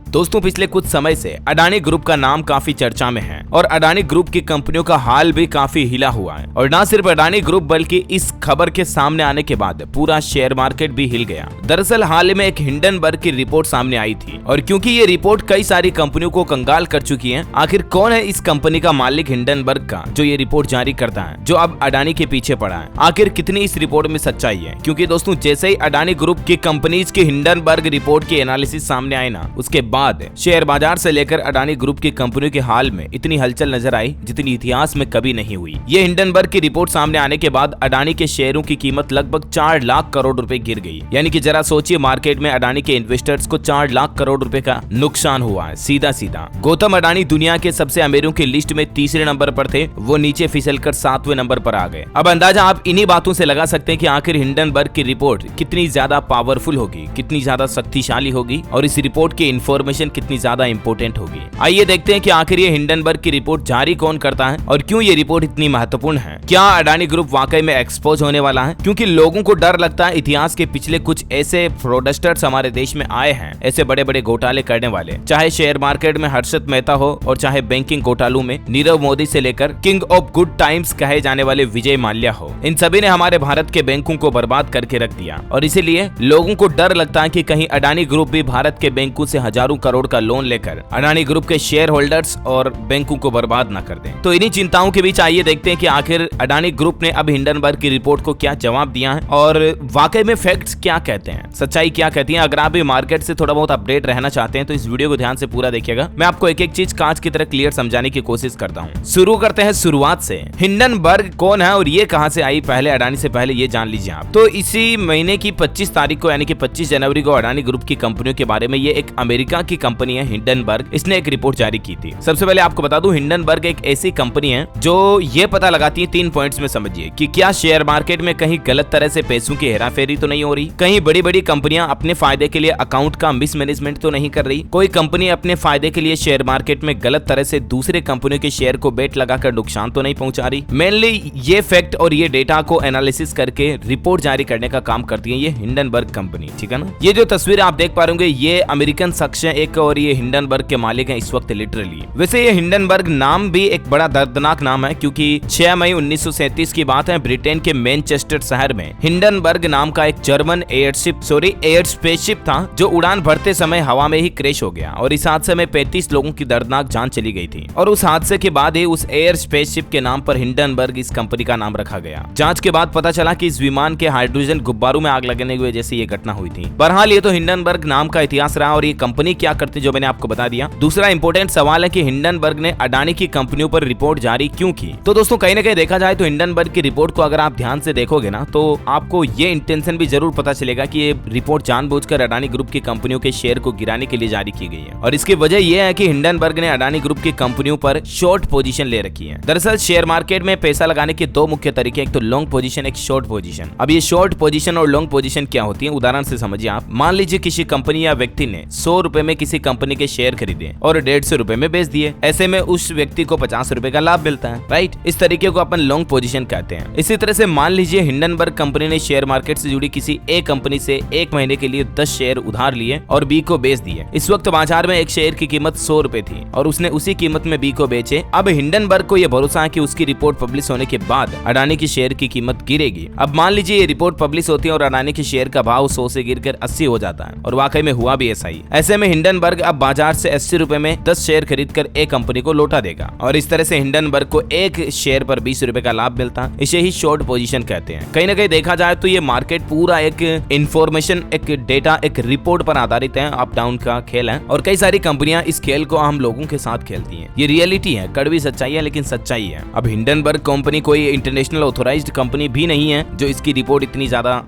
दोस्तों पिछले कुछ समय से अडानी ग्रुप का नाम काफी चर्चा में है और अडानी ग्रुप की कंपनियों का हाल भी काफी हिला हुआ है। और न सिर्फ अडानी ग्रुप बल्कि इस खबर के सामने आने के बाद पूरा शेयर मार्केट भी हिल गया। दरअसल हाल ही में एक हिंडनबर्ग की रिपोर्ट सामने आई थी और क्योंकि ये रिपोर्ट कई सारी कंपनियों को कंगाल कर चुकी है, आखिर कौन है इस कंपनी का मालिक हिंडनबर्ग का जो ये रिपोर्ट जारी करता है, जो अब अडानी के पीछे पड़ा है। आखिर कितनी इस रिपोर्ट में सच्चाई है, क्योंकि दोस्तों जैसे ही अडानी ग्रुप की कंपनीज की हिंडनबर्ग रिपोर्ट की एनालिसिस सामने आए ना, उसके बाद शेयर बाजार से लेकर अडानी ग्रुप की कंपनियों के हाल में इतनी हलचल नजर आई जितनी इतिहास में कभी नहीं हुई। ये हिंडनबर्ग की रिपोर्ट सामने आने के बाद अडानी के शेयरों की कीमत लगभग 4 लाख करोड़ रुपए गिर गई। यानी कि जरा सोचिए, मार्केट में अडानी के इन्वेस्टर्स को 4 लाख करोड़ रुपए का नुकसान हुआ है सीधा सीधा। गौतम अडानी दुनिया के सबसे अमीरों की लिस्ट में तीसरे नंबर पर थे, वो नीचे फिसलकर 7वें नंबर पर आ गए। अब अंदाजा आप इन्हीं बातों से लगा सकते हैं कि आखिर हिंडनबर्ग की रिपोर्ट कितनी ज्यादा पावरफुल होगी, कितनी ज्यादा शक्तिशाली होगी और इस रिपोर्ट की इंफॉर्मेशन कितनी ज्यादा इंपोर्टेंट होगी। आइए देखते हैं कि आखिर ये हिंडनबर्ग की रिपोर्ट जारी कौन करता है और क्यों ये रिपोर्ट इतनी महत्वपूर्ण है। क्या अडानी ग्रुप वाकई में एक्सपोज होने वाला है? क्योंकि लोगों को डर लगता है इतिहास के पिछले कुछ ऐसे फ्रॉडस्टर्स हमारे देश में आए हैं, ऐसे बड़े बड़े घोटाले करने वाले, चाहे शेयर मार्केट में हर्षद मेहता हो और चाहे बैंकिंग घोटालों में नीरव मोदी से लेकर किंग ऑफ गुड टाइम्स कहे जाने वाले विजय माल्या हो। इन सभी ने हमारे भारत के बैंकों को बर्बाद करके रख दिया और इसीलिए लोगों को डर लगता है कि कहीं अडानी ग्रुप भी भारत के बैंकों से हजारों करोड़ का लोन लेकर अडानी ग्रुप के शेयर होल्डर्स और बैंकों को बर्बाद न कर दें। तो इन्हीं चिंताओं के बीच आइए देखते हैं कि आखिर अडानी ग्रुप ने अब हिंडनबर्ग की रिपोर्ट को क्या जवाब दिया है और वाकई में फैक्ट्स क्या कहते हैं, सच्चाई क्या कहती है। अगर आप भी मार्केट से थोड़ा बहुत अपडेट रहना चाहते हैं तो इस वीडियो को ध्यान से पूरा देखिएगा। मैं आपको एक एक चीज कांच की तरह क्लियर समझाने की कोशिश करता हूँ। शुरू करते हैं शुरुआत से। हिंडनबर्ग कौन है और ये कहां से आई, पहले अडानी से पहले ये जान लीजिए आप। तो इसी महीने की 25 तारीख को यानी कि 25 जनवरी को अडानी ग्रुप की कंपनियों के बारे में, ये एक अमेरिका की कंपनी है हिंडनबर्ग, इसने एक रिपोर्ट जारी की थी। सबसे पहले आपको बता दूं, हिंडनबर्ग एक ऐसी कंपनी है जो ये पता लगाती है 3 पॉइंट्स में, समझिए, कि क्या शेयर मार्केट में कहीं गलत तरह से पैसों की हेराफेरी तो नहीं हो रही, कहीं बड़ी बड़ी कंपनियां अपने फायदे के लिए अकाउंट का मिसमैनेजमेंट तो नहीं कर रही, कोई कंपनी अपने फायदे के लिए शेयर मार्केट में गलत तरह से दूसरे कंपनियों के शेयर को बेट लगाकर नुकसान तो नहीं पहुंचा रही। मेनली ये फैक्ट और ये डेटा को एनालिसिस करके रिपोर्ट जारी करने का काम करती है ये हिंडनबर्ग कंपनी, ठीक है ना। ये जो तस्वीर आप देख पा रहे होंगे, ये अमेरिकन शख्स है एक और ये हिंडनबर्ग के मालिक है इस वक्त लिटरली। वैसे ये हिंडनबर्ग नाम भी एक बड़ा दर्दनाक नाम है क्योंकि 6 मई 1937 की बात है, ब्रिटेन के मैनचेस्टर शहर में हिंडनबर्ग नाम का एक जर्मन एयर स्पेसशिप था जो उड़ान भरते समय हवा में ही क्रैश हो गया और इस हादसे में 35 लोगों की दर्दनाक जान चली गई थी। और उस हादसे के बाद ही उस एयर स्पेसशिप के नाम पर हिंडनबर्ग इस कंपनी का नाम रखा गया। जांच के बाद पता चला कि इस विमान के हाइड्रोजन गुब्बारों में आग लगने की वजह से ये घटना हुई थी। बहरहाल ये तो हिंडनबर्ग नाम का इतिहास रहा और ये कंपनी क्या करती जो मैंने आपको बता दिया। दूसरा इंपॉर्टेंट सवाल है कि हिंडनबर्ग ने अडानी की कंपनियों पर रिपोर्ट जारी क्यों की। तो दोस्तों कहीं ना कहीं देखा जाए तो हिंडनबर्ग की रिपोर्ट को अगर आप ध्यान से देखोगे ना, तो आपको ये इंटेंशन भी जरूर पता चलेगा कि ये रिपोर्ट जानबूझकर अडानी ग्रुप की कंपनियों के शेयर को गिराने के लिए जारी की गई है और इसकी वजह यह है कि हिंडनबर्ग ने अडानी ग्रुप की कंपनियों पर शॉर्ट पोजीशन ले रखी है। दरअसल शेयर मार्केट में पैसा लगाने के 2 मुख्य तरीके, एक तो लॉन्ग पोजीशन, एक शॉर्ट पोजीशन। अब ये शॉर्ट पोजीशन और लॉन्ग पोजीशन क्या होती है, उदाहरण से समझिए आप। मान लीजिए किसी कंपनी या व्यक्ति ने 100 रुपए में किसी कंपनी के शेयर खरीदे और 150 रुपए में बेच दिए, ऐसे में उस व्यक्ति को 50 रुपए का लाभ मिलता है, राइट। इस तरीके को अपन लॉन्ग पोजीशन कहते हैं। इसी तरह से मान लीजिए हिंडनबर्ग कंपनी ने शेयर मार्केट से जुड़ी किसी एक कंपनी से 1 महीने के लिए 10 शेयर उधार लिए और बी को बेच दिए। इस वक्त बाजार में एक शेयर की कीमत 100 रुपए थी और उसने उसी कीमत में बी को बेचे। अब हिंडनबर्ग को यह भरोसा है कि उसकी रिपोर्ट पब्लिश होने के बाद अडानी की शेयर की कीमत गिरेगी। अब मान लीजिए ये रिपोर्ट पब्लिश होती है और अडानी के शेयर का भाव 100 से गिरकर 80 हो जाता है और वाकई में हुआ भी ऐसा ही। ऐसे में हिंडनबर्ग अब बाजार से 80 रुपए में 10 शेयर खरीदकर एक कंपनी को लौटा देगा और इस तरह से हिंडनबर्ग को एक शेयर पर 20 रुपए का लाभ मिलता है। इसे ही शॉर्ट पोजीशन कहते हैं। कहीं ना कहीं देखा जाए तो ये मार्केट पूरा एक इंफॉर्मेशन, एक डेटा, एक रिपोर्ट पर आधारित है, अप डाउन का खेल है और कई सारी कंपनियां इस खेल को हम लोगों के साथ खेलती हैं। ये रियलिटी है, कड़वी सच्चाई है लेकिन सच्चाई है। अब हिंडनबर्ग कंपनी कोई इंटरनेशनल ऑथोराइज्ड कंपनी भी नहीं है जो इसकी रिपोर्ट इतनी ज्यादा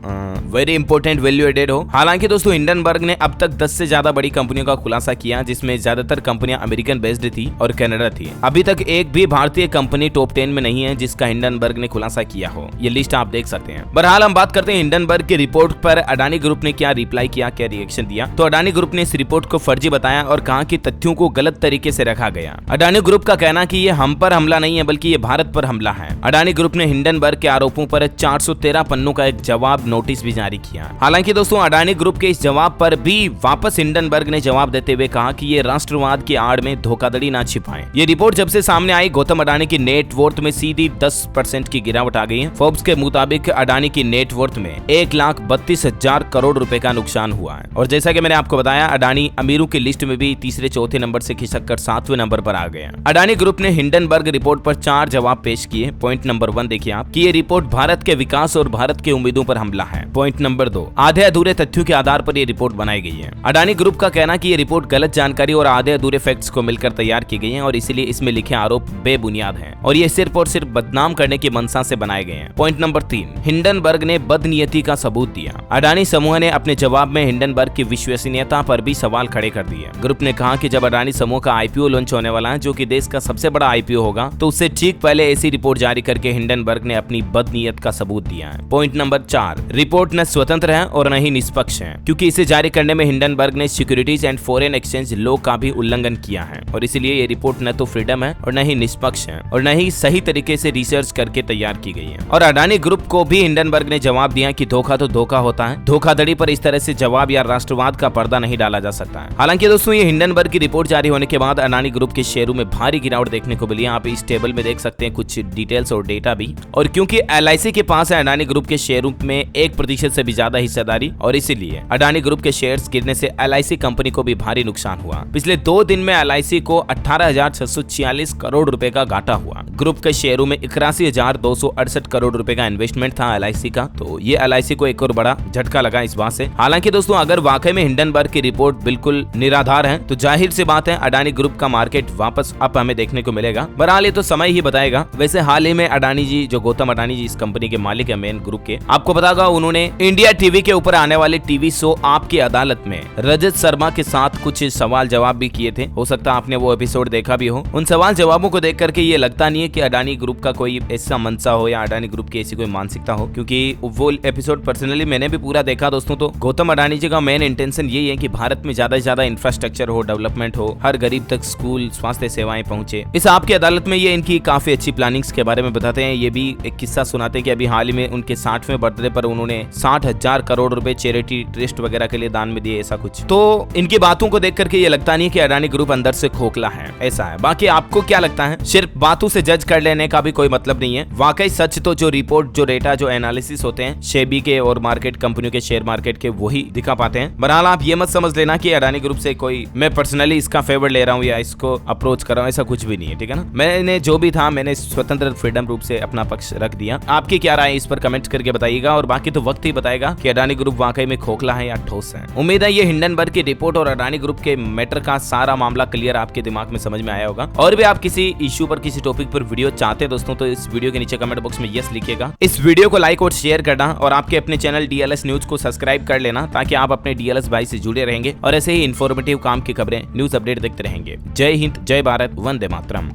वेरी इंपॉर्टेंट वैल्यू एडेड हो। हालांकि दोस्तों हिंडनबर्ग ने अब तक 10 से ज्यादा बड़ी कंपनियों का खुलासा किया जिसमें ज्यादातर कंपनियां अमेरिकन बेस्ड थी और कनाडा थी। अभी तक एक भी भारतीय कंपनी टॉप 10 में नहीं है जिसका हिंडनबर्ग ने खुलासा किया हो। ये लिस्ट आप देख सकते हैं। बहरहाल हम बात करते हैं हिंडनबर्ग की रिपोर्ट पर अडानी ग्रुप ने क्या रिप्लाई किया, क्या रिएक्शन दिया। तो अडानी ग्रुप ने इस रिपोर्ट को फर्जी बताया और कहा कि तथ्यों को गलत तरीके से रखा गया। अडानी ग्रुप का कहना कि ये हम पर हमला नहीं है बल्कि ये भारत पर हमला है। अडानी ग्रुप ने हिंडनबर्ग के आरोपों पर 413 पन्नों का एक जवाब नोटिस भी जारी किया। हालांकि दोस्तों अडानी ग्रुप के इस जवाब पर भी वापस हिंडनबर्ग ने जवाब देते हुए कहा कि ये राष्ट्रवाद की आड़ में धोखाधड़ी ना छिपाएं। ये रिपोर्ट जब से सामने आई, गौतम अडानी की नेटवर्थ में सीधी 10% की गिरावट आ गई है। फोर्ब्स के मुताबिक अडानी की नेटवर्थ में 1,32,000 करोड़ रुपए का नुकसान हुआ है। और जैसा कि मैंने आपको बताया, अडानी अमीरों की लिस्ट में भी तीसरे चौथे नंबर से खिसक कर 7वें नंबर पर आ गए। अडानी ग्रुप ने हिंडनबर्ग रिपोर्ट पर 4 जवाब पेश किए। पॉइंट नंबर 1 देखिए आप कि ये रिपोर्ट भारत के विकास और भारत के उम्मीदों पर हमला है। पॉइंट नंबर 2, आधे अधूरे तथ्यों के आधार पर ये रिपोर्ट बनाई गई है। अडानी ग्रुप का कहना कि ये रिपोर्ट गलत जानकारी और आधे अधूरे फैक्ट्स को मिलकर तैयार की गई है और इसीलिए इसमें लिखे आरोप बेबुनियाद हैं और ये सिर्फ और सिर्फ बदनाम करने की मंशा से बनाए गए हैं। पॉइंट नंबर 3, हिंडनबर्ग ने बदनीयती का सबूत दिया। अडानी समूह ने अपने जवाब में हिंडनबर्ग की विश्वसनीयता पर भी सवाल खड़े कर दिए। ग्रुप ने कहा कि जब अडानी समूह का आईपीओ लॉन्च होने वाला है, जो कि देश का सबसे बड़ा आईपीओ होगा, तो उससे ठीक पहले ऐसी रिपोर्ट जारी करके हिंडनबर्ग ने अपनी बदनीयत का सबूत दिया है। पॉइंट नंबर 4, रिपोर्ट न स्वतंत्र है और न ही निष्पक्ष है, क्योंकि इसे जारी करने में हिंडनबर्ग ने securities and foreign exchange law का भी उल्लंघन किया है और इसलिए ये रिपोर्ट न तो फ्रीडम है और न ही निष्पक्ष है और न ही सही तरीके से रिसर्च करके तैयार की गई है। और अडानी ग्रुप को भी हिंडनबर्ग ने जवाब दिया कि धोखा तो धोखा होता है, धोखाधड़ी पर इस तरह से जवाब या राष्ट्रवाद का पर्दा नहीं डाला जा सकता है। हालांकि दोस्तों, ये हिंडनबर्ग की रिपोर्ट जारी होने के बाद अडानी ग्रुप के शेयरों में भारी गिरावट देखने को मिली। आप इस टेबल में देख सकते हैं कुछ डिटेल्स और डेटा भी। और क्योंकि LIC के पास है अडानी ग्रुप के शेयरों में 1% से भी ज्यादा हिस्सेदारी, और इसीलिए अडानी ग्रुप के शेयर्स गिरने से LIC कंपनी को भी भारी नुकसान हुआ। पिछले 2 दिन में LIC को 18,646 करोड़ रुपए का घाटा हुआ। ग्रुप के शेयरों में 81,268 करोड़ रुपए का इन्वेस्टमेंट था LIC का, तो ये LIC को एक और बड़ा झटका लगा इस बात से। हालांकि दोस्तों, अगर वाकई में हिंडनबर्ग की रिपोर्ट बिल्कुल निराधार है तो जाहिर सी बात है अडानी ग्रुप का मार्केट वापस अप हमें देखने को मिलेगा। बहरहाल ये तो समय ही बताएगा। वैसे हाल ही में अडानी जी, जो गौतम अडानी जी इस कंपनी के मालिक है मेन ग्रुप के, आपको पता होगा उन्होंने इंडिया टीवी के ऊपर आने वाले टीवी शो आपकी अदालत में रजत शर्मा के साथ कुछ सवाल जवाब भी किए थे। हो सकता है आपने वो एपिसोड देखा भी हो। उन सवाल जवाबों को देख करके ये लगता नहीं है कि अडानी ग्रुप का कोई ऐसा मंशा हो या अडानी ग्रुप की ऐसी कोई मानसिकता हो, क्योंकि वो एपिसोड पर्सनली मैंने भी पूरा देखा दोस्तों। तो गौतम अडानी जी का मेन इंटेंशन यही है कि भारत में ज्यादा से ज्यादा इंफ्रास्ट्रक्चर हो, डेवलपमेंट हो, हर गरीब तक स्कूल, स्वास्थ्य सेवाएं पहुंचे। इस आपकी अदालत में ये इनकी काफी अच्छी प्लानिंग्स के बारे में बताते हैं। ये भी एक किस्सा सुनाते हैं कि अभी हाल ही में उनके 60वें बर्थडे पर उन्होंने 60,000 करोड़ रुपए चैरिटी ट्रस्ट वगैरह के लिए दान में दिए, ऐसा कुछ। तो इनकी बातों को देख करके ये लगता नहीं कि अडानी ग्रुप अंदर से खोखला है, ऐसा है। बाकी आपको क्या लगता है? सिर्फ बातों से जज कर लेने का भी कोई मतलब नहीं है। वाकई सच तो जो रिपोर्ट, जो डेटा, जो एनालिसिस होते हैं सेबी के और मार्केट कंपनियों के, शेयर मार्केट के, वही दिखा पाते हैं। बहरहाल आप ये मत समझ लेना कि अडानी ग्रुप से कोई मैं पर्सनली इसका फेवर ले रहा हूँ या इसको अप्रोच कर रहा हूँ, ऐसा कुछ भी नहीं है, ठीक है ना। मैंने जो भी था, मैंने स्वतंत्र फ्रीडम रूप से अपना पक्ष रख दिया। आपकी क्या राय इस पर कमेंट करके बताइएगा और बाकी तो वक्त ही बताएगा कि अडानी ग्रुप वाकई में खोखला है या ठोस है। उम्मीद है ये हिंडनबर्ग की रिपोर्ट और अडानी ग्रुप के मैटर का सारा मामला क्लियर आपके दिमाग में समझ में आया होगा। और भी आप किसी इश्यू पर, किसी टॉपिक पर वीडियो चाहते हैं दोस्तों, तो इस वीडियो के नीचे कमेंट बॉक्स में यस लिखिएगा। इस वीडियो को लाइक और शेयर करना और आपके अपने चैनल DLS न्यूज को सब्सक्राइब कर लेना, ताकि आप अपने DLS भाई से जुड़े रहेंगे और ऐसे ही इन्फॉर्मेटिव काम की खबरें, न्यूज अपडेट देखते रहेंगे। जय हिंद, जय भारत, वंदे मातरम।